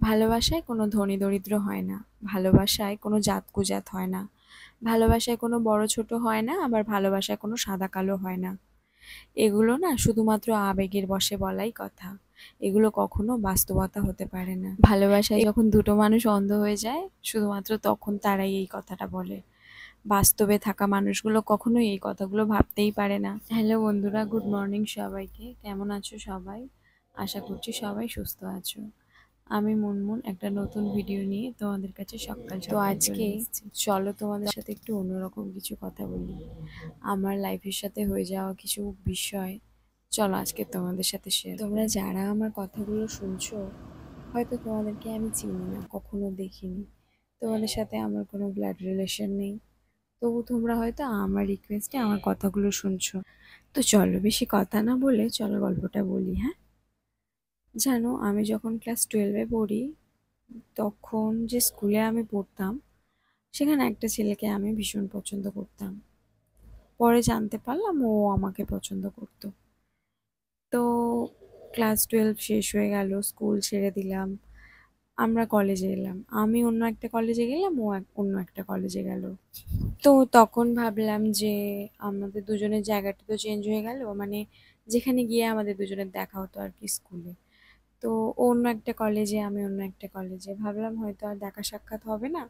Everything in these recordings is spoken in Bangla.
ভালোবাসায় কোনো ধনী দরিদ্র হয় না। ভালোবাসায় কোনো জাত কুজাত হয় না। ভালোবাসায় কোনো বড় ছোট হয় না, আবার ভালোবাসায় কোনো সাদা কালো হয় না। এগুলো না শুধুমাত্র আবেগের বশে বলাই কথা। এগুলো কখনো বাস্তবতা হতে পারে না। ভালোবাসায় যখন দুটো মানুষ অন্ধ হয়ে যায়, শুধুমাত্র তখন তারাই এই কথাটা বলে। বাস্তবে থাকা মানুষগুলো কখনোই এই কথাগুলো ভাবতেই পারে না। হ্যালো বন্ধুরা, গুড মর্নিং সবাইকে। কেমন আছো সবাই? আশা করছি সবাই সুস্থ আছো। আমি মুনমুন একটা নতুন ভিডিও নিয়ে তোমাদের কাছে সকাল তো আজকে চলো তোমাদের সাথে একটু অন্যরকম কিছু কথা বলি। আমার লাইফের সাথে হয়ে যাওয়া কিছু বিষয় চলো আজকে তোমাদের সাথে শেয়ার। তোমরা যারা আমার কথাগুলো শুনছো, হয়তো তোমাদেরকে আমি চিনি না, কখনো দেখিনি, তোমাদের সাথে আমার কোনো ব্লাড রিলেশন নেই, তবু তোমরা হয়তো আমার রিকোয়েস্টে আমার কথাগুলো শুনছো। তো চলো বেশি কথা না বলে চলো গল্পটা বলি, হ্যাঁ। জানো, আমি যখন ক্লাস 12-এ পড়ি, তখন যে স্কুলে আমি পড়তাম সেখানে একটা ছেলেকে আমি ভীষণ পছন্দ করতাম। পরে জানতে পারলাম ও আমাকে পছন্দ করতো। তো ক্লাস 12 শেষ হয়ে গেল, স্কুল ছেড়ে দিলাম, আমরা কলেজে এলাম। আমি অন্য একটা কলেজে গেলাম, ও অন্য একটা কলেজে গেল। তো তখন ভাবলাম যে আমাদের দুজনের জায়গাটা তো চেঞ্জ হয়ে গেল, মানে যেখানে গিয়ে আমাদের দুজনের দেখা হতো আর কি, স্কুলে। তো ও অন্য একটা কলেজে, আমি অন্য একটা কলেজে, ভাবলাম হয়তো আর দেখা সাক্ষাৎ হবে না।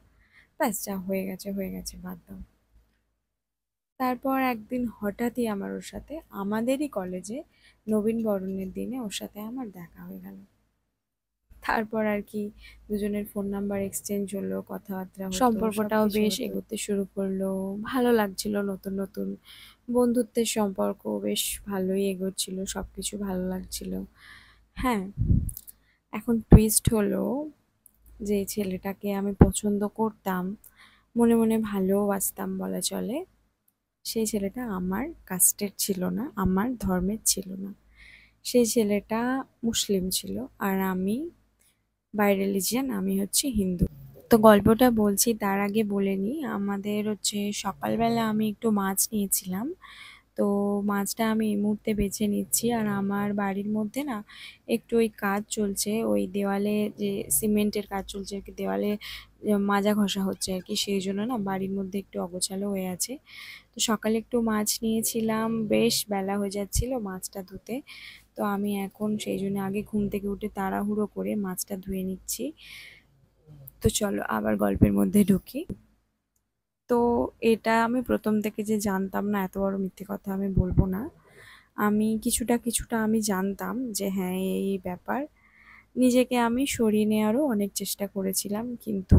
ব্যাস, যা হয়ে গেছে হয়ে গেছে, বাদ দাও। তারপর একদিন হঠাৎই আমার ওর সাথে আমাদেরই কলেজে নবীন বরণের দিনে ওর সাথে আমার দেখা হয়ে গেল। তারপর আর কি দুজনের ফোন নাম্বার এক্সচেঞ্জ হলো, কথাবার্তা হতো, সম্পর্কটাও বেশ এগোতে শুরু করলো। ভালো লাগছিল, নতুন নতুন বন্ধুত্বের সম্পর্ক বেশ ভালোই এগোচ্ছিল, সবকিছু ভালো লাগছিল। হ্যাঁ, এখন টুইস্ট হলো যে ছেলেটাকে আমি পছন্দ করতাম, মনে মনে ভালোবাসতাম বলা চলে, সেই ছেলেটা আমার কাস্টের ছিল না, আমার ধর্মের ছিল না। সেই ছেলেটা মুসলিম ছিল, আর আমি বাই রিলিজিয়ান, আমি হচ্ছে হিন্দু। তো গল্পটা বলছি তার আগে বলে নিই, আমাদের হচ্ছে সকালবেলা আমি একটু মাছ নিয়েছিলাম। তো মাছটা আমি এই মুহূর্তে বেছে নিচ্ছি, আর আমার বাড়ির মধ্যে না একটু ওই কাজ চলছে, ওই দেওয়ালে যে সিমেন্টের কাজ চলছে আর কি, দেওয়ালে মাজা ঘষা হচ্ছে আর কি, সেই জন্য না বাড়ির মধ্যে একটু অগোছালো হয়ে আছে। তো সকালে একটু মাছ নিয়েছিলাম, বেশ বেলা হয়ে যাচ্ছিল মাছটা ধুতে। তো আমি এখন সেই জন্য আগে ঘুম থেকে উঠে তাড়াহুড়ো করে মাছটা ধুয়ে নিচ্ছি। তো চলো আবার গল্পের মধ্যে ঢুকি। তো এটা আমি প্রথম থেকে যে জানতাম না, এত বড় মিথ্যে কথা আমি বলবো না। আমি কিছুটা কিছুটা আমি জানতাম যে হ্যাঁ, এই ব্যাপার। নিজেকে আমি সরিয়ে নেওয়ারও অনেক চেষ্টা করেছিলাম, কিন্তু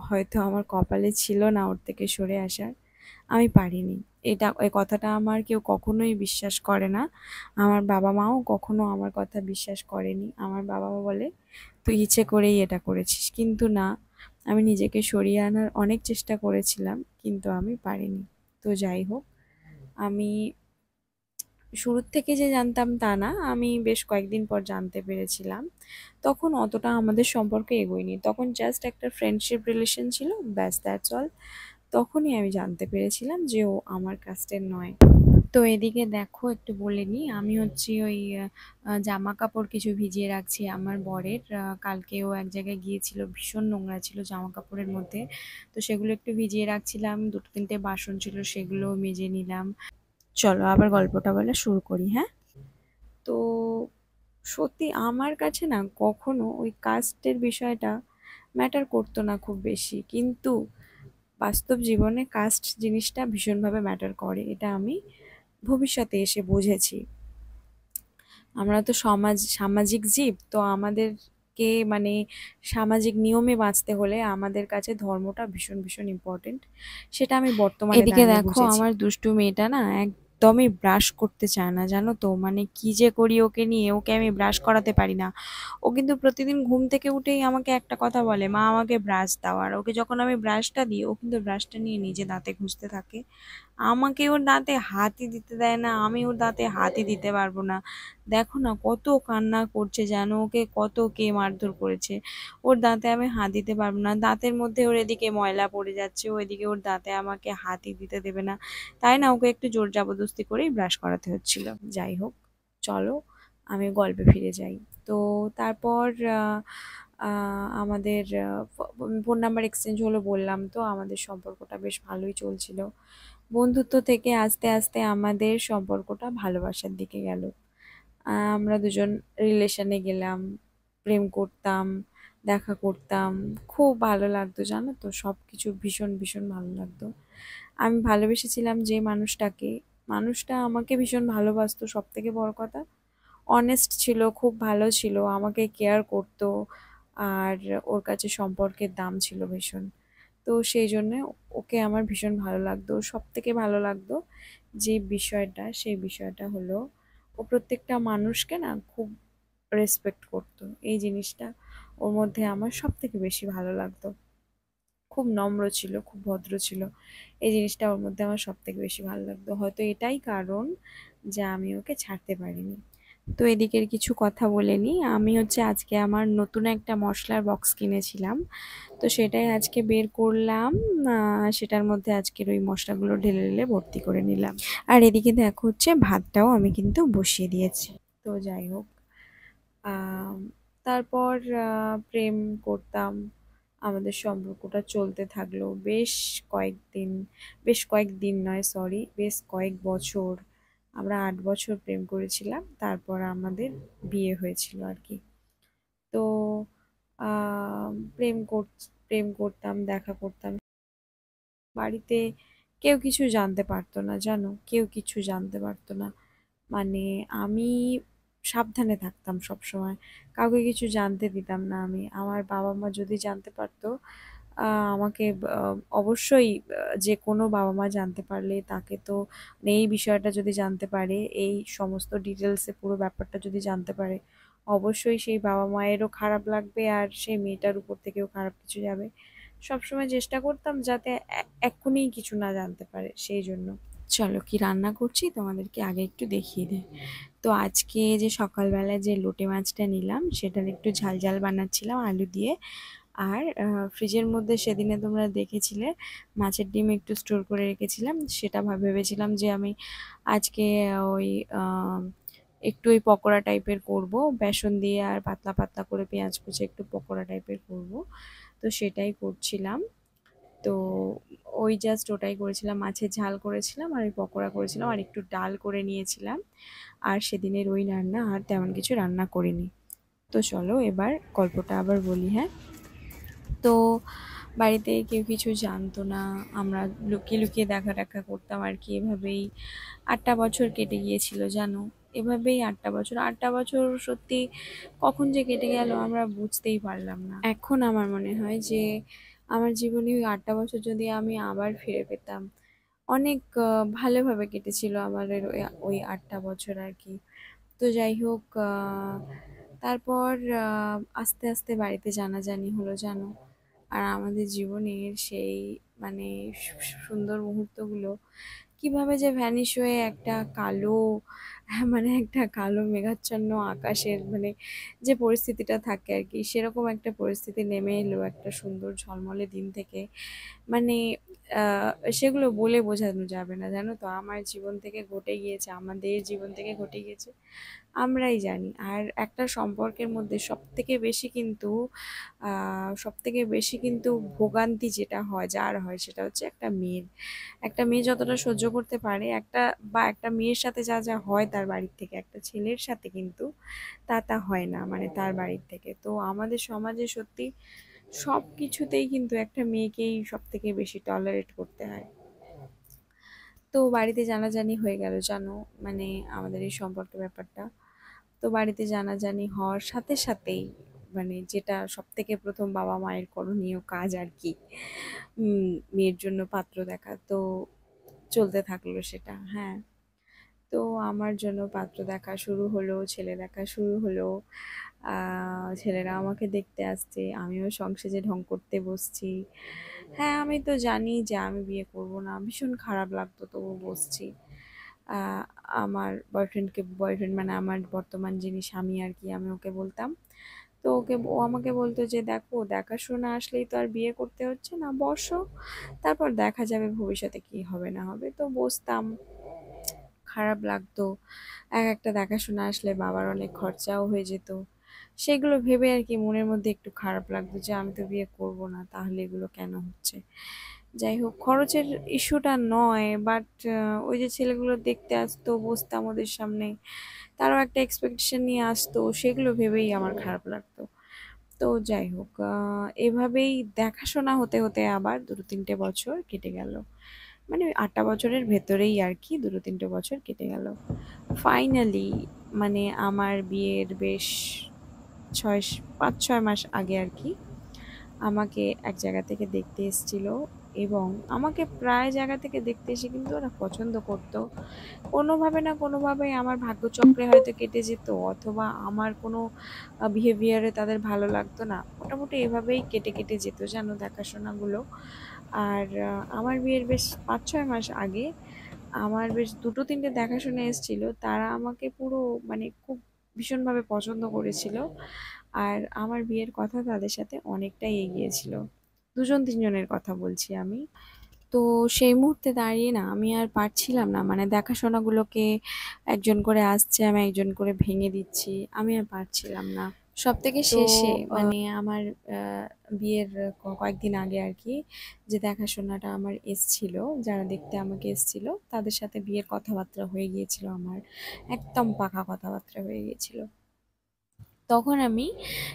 হয়তো আমার কপালে ছিল না ওর থেকে সরে আসার, আমি পারিনি। এই কথাটা আমার কেউ কখনোই বিশ্বাস করে না। আমার বাবা মাও কখনো আমার কথা বিশ্বাস করেনি। আমার বাবা মা বলে তুই ইচ্ছে করেই এটা করেছিস, কিন্তু না, আমি নিজেকে সরিয়ে আনার অনেক চেষ্টা করেছিলাম, কিন্তু আমি পারিনি। তো যাই হোক, আমি শুরুর থেকে যে জানতাম তা না, আমি বেশ কয়েকদিন পর জানতে পেরেছিলাম। তখন অতটা আমাদের সম্পর্ক এগোয়নি, তখন জাস্ট একটা ফ্রেন্ডশিপ রিলেশন ছিল, ব্যাস, দ্যাটস অল। তখনই আমি জানতে পেরেছিলাম যে ও আমার কাস্টের নয়। তো এদিকে দেখো, একটু বলে নিই, আমি হচ্ছে ওই জামা কাপড় কিছু ভিজিয়ে রাখছি আমার বরের। কালকেও এক জায়গায় গিয়েছিল, ভীষণ নোংরা ছিল জামা কাপড়ের মধ্যে, তো সেগুলো একটু ভিজিয়ে রাখছিলাম। দুটো তিনটে বাসন ছিল, সেগুলো মেজে নিলাম। চলো আবার গল্পটা বলা শুরু করি, হ্যাঁ। তো সত্যি আমার কাছে না কখনো ওই কাস্টের বিষয়টা ম্যাটার করতো না খুব বেশি, কিন্তু বাস্তব জীবনে কাস্ট জিনিসটা ভীষণভাবে ম্যাটার করে, এটা আমি ভবিষ্যতে এসে বুঝেছি। আমরা তো সামাজিক জীব, তো আমাদেরকে মানে সামাজিক নিয়মে বাঁচতে হলে আমাদের কাছে ধর্মটা ভীষণ ভীষণ ইম্পর্টেন্ট, সেটা আমি বর্তমানে এদিকে দাঁড়িয়ে দেখো বুঝেছি। আমার দুষ্টু মেয়েটা না একদমই ব্রাশ করতে চায় না, জানো তো, মানে কি যে করি ওকে নিয়ে, ওকে আমি ব্রাশ করাতে পারি না। ও কিন্তু প্রতিদিন ঘুম থেকে উঠেই আমাকে একটা কথা বলে, মা আমাকে ব্রাশ দাও, আর ওকে যখন আমি ব্রাশটা দিই ও কিন্তু ব্রাশটা নিয়ে নিজে দাঁতে ঘষতে থাকে। আমাকে ওর দাঁতে হাতই দিতে দেয় না, আমি ওর দাঁতে হাতই দিতে পারবো না। দেখো না কত কান্না করছে, যেন ওকে কত কে মারধর করেছে। ওর দাঁতে আমি হাত দিতে পারবো না, দাঁতের মধ্যে ওর এদিকে ময়লা পড়ে যাচ্ছে, ও এদিকে ওর দাঁতে আমাকে হাতই দিতে দেবে না। তাই না ওকে একটু জোর জবরদস্তি করেই ব্রাশ করাতে হচ্ছিল। যাই হোক, চলো আমি গল্পে ফিরে যাই। তো তারপর আমাদের ফোন নাম্বার এক্সচেঞ্জ হলো বললাম, তো আমাদের সম্পর্কটা বেশ ভালোই চলছিল। বন্ধুত্ব থেকে আস্তে আস্তে আমাদের সম্পর্কটা ভালোবাসার দিকে গেল। আমরা দুজন রিলেশনে গেলাম, প্রেম করতাম, দেখা করতাম। খুব ভালো লাগতো জানো তো, সব কিছু ভীষণ ভীষণ ভালো লাগতো। আমি ভালোবেসেছিলাম যে মানুষটাকে, মানুষটা আমাকে ভীষণ ভালোবাসতো। সব থেকে বড় কথা, অনেস্ট ছিল, খুব ভালো ছিল, আমাকে কেয়ার করতো। আর ওর কাছে সম্পর্কের দাম ছিল ভীষণ। তো সেই জন্যে ওকে আমার ভীষণ ভালো লাগতো। সব থেকে ভালো লাগতো যে বিষয়টা, সেই বিষয়টা হলো ও প্রত্যেকটা মানুষকে না খুব রেসপেক্ট করতো। এই জিনিসটা ওর মধ্যে আমার সব থেকে বেশি ভালো লাগতো। খুব নম্র ছিল, খুব ভদ্র ছিল। এই জিনিসটা ওর মধ্যে আমার সব থেকে বেশি ভালো লাগতো। হয়তো এটাই কারণ যে আমি ওকে ছাড়তে পারিনি। তো এদিকের কিছু কথা বলে নিই। আমি হচ্ছে আজকে আমার নতুন একটা মশলার বক্স কিনেছিলাম, তো সেটাই আজকে বের করলাম। সেটার মধ্যে আজকের ওই মশলাগুলো ঢেলে ঢেলে ভর্তি করে নিলাম। আর এদিকে দেখো হচ্ছে ভাতটাও আমি কিন্তু বসিয়ে দিয়েছি। তো যাই হোক, আম, তারপর প্রেম করতাম, আমাদের সম্পর্কটা চলতে থাকলো বেশ কয়েকদিন নয়, সরি, বেশ কয়েক বছর। আমরা 8 বছর প্রেম করেছিলাম, তারপর আমাদের বিয়ে হয়েছিল আর কি। তো প্রেম প্রেম করতাম, দেখা করতাম। বাড়িতে কেউ কিছু জানতে পারতো না জানো, কেউ কিছু জানতে পারতো না। মানে আমি সাবধানে থাকতাম সব সময়, কাউকে কিছু জানতে দিতাম না আমি। আমার বাবা মা যদি জানতে পারতো, আমাকে অবশ্যই, যে কোনো বাবা মা জানতে পারলে তাকে তো, মানে এই বিষয়টা যদি জানতে পারে, এই সমস্ত ডিটেলসে পুরো ব্যাপারটা যদি জানতে পারে, অবশ্যই সেই বাবা মায়েরও খারাপ লাগবে, আর সেই মেয়েটার উপর থেকেও খারাপ কিছু যাবে। সবসময় চেষ্টা করতাম যাতে এক্ষুনি কিছু না জানতে পারে, সেই জন্য। চলো, কি রান্না করছি তোমাদেরকে আগে একটু দেখিয়ে দিই। তো আজকে যে সকালবেলায় যে লোটে মাছটা নিলাম, সেটার একটু ঝাল ঝাল বানাচ্ছিলাম আলু দিয়ে। আর ফ্রিজের মধ্যে সেদিনে তোমরা দেখেছিলে মাছের ডিম একটু স্টোর করে রেখেছিলাম, সেটা ভেবেছিলাম যে আমি আজকে ওই আহ, একটু ওই পকোড়া টাইপের করব, বেসন দিয়ে আর পাতলা পাতলা করে পেঁয়াজ কুচে একটু পকোড়া টাইপের করব। তো সেটাই করছিলাম। তো ওই জাস্ট ওটাই করেছিলাম, মাছের ঝাল করেছিলাম আর ওই পকোড়া করেছিলাম আর একটু ডাল করে নিয়েছিলাম। আর সেদিনের ওই রান্না, আর তেমন কিছু রান্না করিনি। তো চলো এবার গল্পটা আবার বলি, হ্যাঁ। তো বাড়িতে কেউ কিছু জানতো না, আমরা লুকিয়ে লুকিয়ে দেখা টাকা করতাম আর কি। এভাবেই 8টা বছর কেটে গিয়েছিল জানো। এভাবেই 8টা বছর, 8টা বছর সত্যি কখন যে কেটে গেল আমরা বুঝতেই পারলাম না। এখন আমার মনে হয় যে আমার জীবনে ওই 8টা বছর যদি আমি আবার ফিরে পেতাম, অনেক ভালোভাবে কেটেছিল আমাদের ওই ওই 8টা বছর আর কি। তো যাই হোক, তারপর আস্তে আস্তে বাড়িতে জানাজানি হলো জানো। আর আমাদের জীবনের সেই, মানে সুন্দর মুহূর্তগুলো কিভাবে যে ভ্যানিশ হয়ে একটা কালো, মানে একটা কালো মেঘাচ্ছন্ন আকাশের, মানে যে পরিস্থিতিটা থাকে আর কি, সেরকম একটা পরিস্থিতি নেমে এলো একটা সুন্দর ঝলমলে দিন থেকে। মানে সেগুলো বলে বোঝানো যাবে না জানো তো, আমার জীবন থেকে ঘটে গিয়েছে, আমাদের জীবন থেকে ঘটে গিয়েছে, আমরাই জানি। আর একটা সম্পর্কের মধ্যে সব থেকে বেশি কিন্তু ভোগান্তি যেটা হয়, যার হয়, সেটা হচ্ছে একটা মেয়ের। একটা মেয়ে যতটা সহ্য করতে পারে, একটা মেয়ের সাথে যা যা হয় তার বাড়ির থেকে, একটা ছেলের সাথে কিন্তু তা হয় না, মানে তার বাড়ির থেকে। তো আমাদের সমাজে সত্যি সব কিছুতেই কিন্তু একটা মেয়েকেই সব থেকে বেশি টলারেট করতে হয়। তো বাড়িতে জানাজানি হয়ে গেল জানো, মানে আমাদের এই সম্পর্কের ব্যাপারটা। তো বাড়িতে জানাজানি হওয়ার সাথে সাথেই, মানে যেটা সব থেকে প্রথম বাবা মায়ের করণীয় কাজ আর কি, মেয়ের জন্য পাত্র দেখা। তো চলতে থাকলো সেটা, হ্যাঁ। তো আমার জন্য পাত্র দেখা শুরু হলো, ছেলে দেখা শুরু হলো। ছেলেরা আমাকে দেখতে আসছে, আমিও সংসারে ঢং করতে বসছি। হ্যাঁ, আমি তো জানি যে আমি বিয়ে করব না, ভীষণ খারাপ লাগতো, তবু বসছি। আহ, আমার বয়ফ্রেন্ড মানে আমার বর্তমান যিনি স্বামী আর কি, আমি ওকে বলতাম। তো ও আমাকে বলতো যে দেখো, দেখাশোনা আসলেই তো আর বিয়ে করতে হচ্ছে না, বসো, তারপর দেখা যাবে ভবিষ্যতে কি হবে না হবে। তো বসতাম, খারাপ লাগতো। একটা দেখাশোনা আসলে বাবার অনেক খরচাও হয়ে যেত। সেগুলো ভেবে আর কি মনের মধ্যে একটু খারাপ লাগতো যে আমি তো বিয়ে করব না, তাহলে এগুলো কেন হচ্ছে। যাই হোক, খরচের ইস্যুটা নয়, বাট ওই যে ছেলেগুলো দেখতে আসতো, বসতাম ওদের সামনে, তারাও একটা এক্সপেকটেশন নিয়ে আসতো, সেগুলো ভেবেই আমার খারাপ লাগতো। তো যাই হোক, এভাবেই দেখাশোনা হতে হতে আবার 2-3টে বছর কেটে গেল। মানে ওই 8টা বছরের ভেতরেই আর কি 2-3টে বছর কেটে গেল। ফাইনালি মানে আমার বিয়ের বেশ 5-6 মাস আগে আর কি আমাকে এক জায়গা থেকে দেখতে এসেছিল, এবং আমাকে প্রায় জায়গা থেকে দেখতে এসে কিন্তু ওরা পছন্দ করতো। কোনোভাবে না কোনোভাবে আমার ভাগ্যচক্রে হয়তো কেটে যেত, অথবা আমার কোনো বিহেভিয়ারে তাদের ভালো লাগতো না, মোটামুটি এভাবেই কেটে কেটে যেত জানো দেখাশোনাগুলো। আর আমার বিয়ের বেশ 5-6 মাস আগে আমার বেশ 2-3টে দেখাশোনা এসেছিল, তারা আমাকে পুরো মানে খুব ভীষণভাবে পছন্দ করেছিল। আর আমার বিয়ের কথা তাদের সাথে অনেকটাই এগিয়েছিল, 2-3জনের কথা বলছি আমি। তো সেই মুহূর্তে দাঁড়িয়ে না আমি আর পারছিলাম না, মানে দেখাশোনাগুলোকে একজন করে আসছে, আমি একজন করে ভেঙে দিচ্ছি, আমি আর পারছিলাম না। সব থেকে তো শেষে আহ, মানে আমার বিয়ের কয়েকদিন আগে আর কি, যে দেখাশোনাটা আমার এসছিল, যারা দেখতে আমাকে এসছিল, তাদের সাথে বিয়ের কথাবার্তা হয়ে গিয়েছিল আমার, একদম পাকা কথাবার্তা হয়ে গিয়েছিল। তখন আমি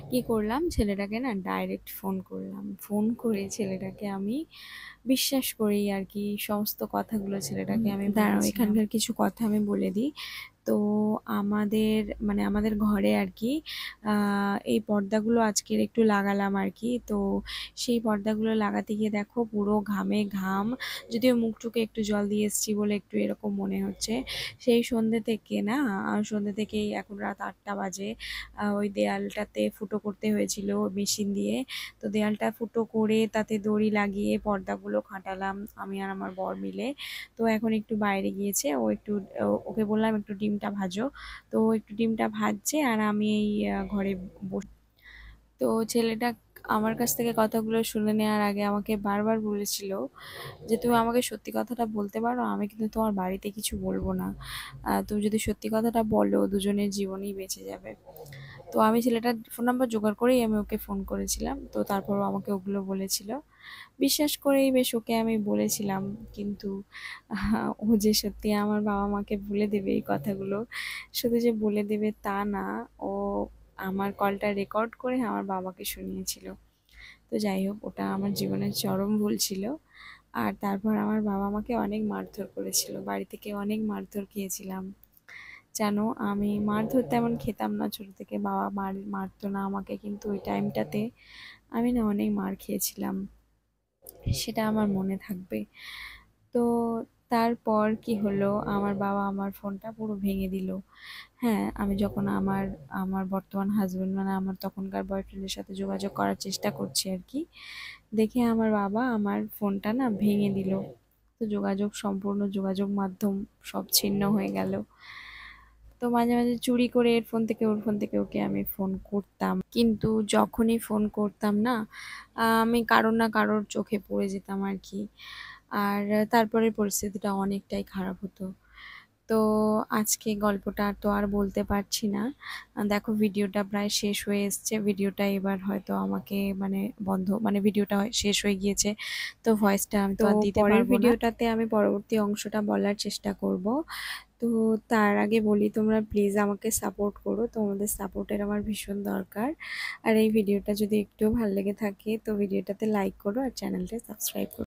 কি করলাম, ছেলেটাকে না ডাইরেক্ট ফোন করলাম, ফোন করে ছেলেটাকে আমি বিশ্বাস করি আর কি, সমস্ত কথাগুলো ছেলেটাকে আমি দাঁড়াও এখানকার কিছু কথা আমি বলে দিই। তো আমাদের মানে আমাদের ঘরে আর কি এই পর্দাগুলো আজকের একটু লাগালাম আর কি। তো সেই পর্দাগুলো লাগাতে গিয়ে দেখো পুরো ঘামে ঘাম, যদিও মুখটুকে একটু জল দিয়ে এসেছি বলে একটু এরকম মনে হচ্ছে। সেই সন্ধ্যে থেকে না, সন্ধ্যে থেকেই এখন রাত 8টা বাজে, ওই দেয়ালটাতে ফুটো করতে হয়েছিল মেশিন দিয়ে। তো দেয়ালটা ফুটো করে তাতে দড়ি লাগিয়ে পর্দাগুলো খাটালাম আমি আর আমার বর মিলে। তো এখন একটু বাইরে গিয়েছে, ও একটু ওকে বললাম একটু ডিমটা ভাজো। তো ও একটু ডিমটা ভাজছে আর আমি এই ঘরে বসে। তো ছেলেটা আমার কাছ থেকে কথাগুলো শুনে নেওয়ার আগে আমাকে বারবার বলেছিল যে তুমি আমাকে সত্যি কথাটা বলতে পারো, আমি কিন্তু তোমার বাড়িতে কিছু বলবো না, তুমি যদি সত্যি কথাটা বলো দুজনের জীবনই বেঁচে যাবে। তো আমি ছেলেটার ফোন নাম্বার জোগাড় করেই আমি ওকে ফোন করেছিলাম, তো তারপরও আমাকে ওগুলো বলেছিল, বিশ্বাস করেই বেশ ওকে আমি বলেছিলাম। কিন্তু ও যে সত্যি আমার বাবা মাকে বলে দেবে এই কথাগুলো, শুধু যে বলে দেবে তা না, ও আমার কলটা রেকর্ড করে আমার বাবাকে শুনিয়েছিল। তো যাই হোক, ওটা আমার জীবনের চরম ভুল ছিল। আর তারপর আমার বাবা আমাকে অনেক মারধর করেছিল, বাড়ি থেকে অনেক মারধর খেয়েছিলাম জানো। আমি মারধর তেমন খেতাম না ছোট থেকে, বাবা মারতো না আমাকে, কিন্তু ওই টাইমটাতে আমি না অনেক মার খেয়েছিলাম, সেটা আমার মনে থাকবে। তো তারপর কি হলো, আমার বাবা আমার ফোনটা পুরো ভেঙে দিল। হ্যাঁ, আমি যখন আমার আমার বর্তমান হাজবেন্ড মানে আমার তখনকার বয়ফ্রেন্ডের সাথে যোগাযোগ করার চেষ্টা করছি আর কি, দেখে আমার বাবা আমার ফোনটা না ভেঙে দিল। তো যোগাযোগ, সম্পূর্ণ যোগাযোগ মাধ্যম সব ছিন্ন হয়ে গেল। তো মাঝে মাঝে চুরি করে এর ফোন থেকে ওর ফোন থেকে ওকে আমি ফোন করতাম, কিন্তু যখনই ফোন করতাম না, আমি কারোর না কারোর চোখে পড়ে যেতাম আর কি। আর তারপরে পরিস্থিতিটা অনেকটাই খারাপ হতো। তো আজকে গল্পটা তো আর বলতে পারছি না। দেখো ভিডিওটা প্রায় শেষ হয়ে এসছে, ভিডিওটা এবার হয়তো আমাকে মানে বন্ধ, মানে ভিডিওটা শেষ হয়ে গিয়েছে, তো ভয়েসটা আমি তো তো আর দিতে পরের পারবো না। ভিডিওটাতে আমি পরবর্তী অংশটা বলার চেষ্টা করব। তো তার আগে বলি, তোমরা প্লিজ আমাকে সাপোর্ট করো, তোমাদের সাপোর্টের আমার ভীষণ দরকার। আর এই ভিডিওটা যদি একটু ভালো লেগে থাকে তো ভিডিওটাতে লাইক করো আর চ্যানেলটা সাবস্ক্রাইব করো।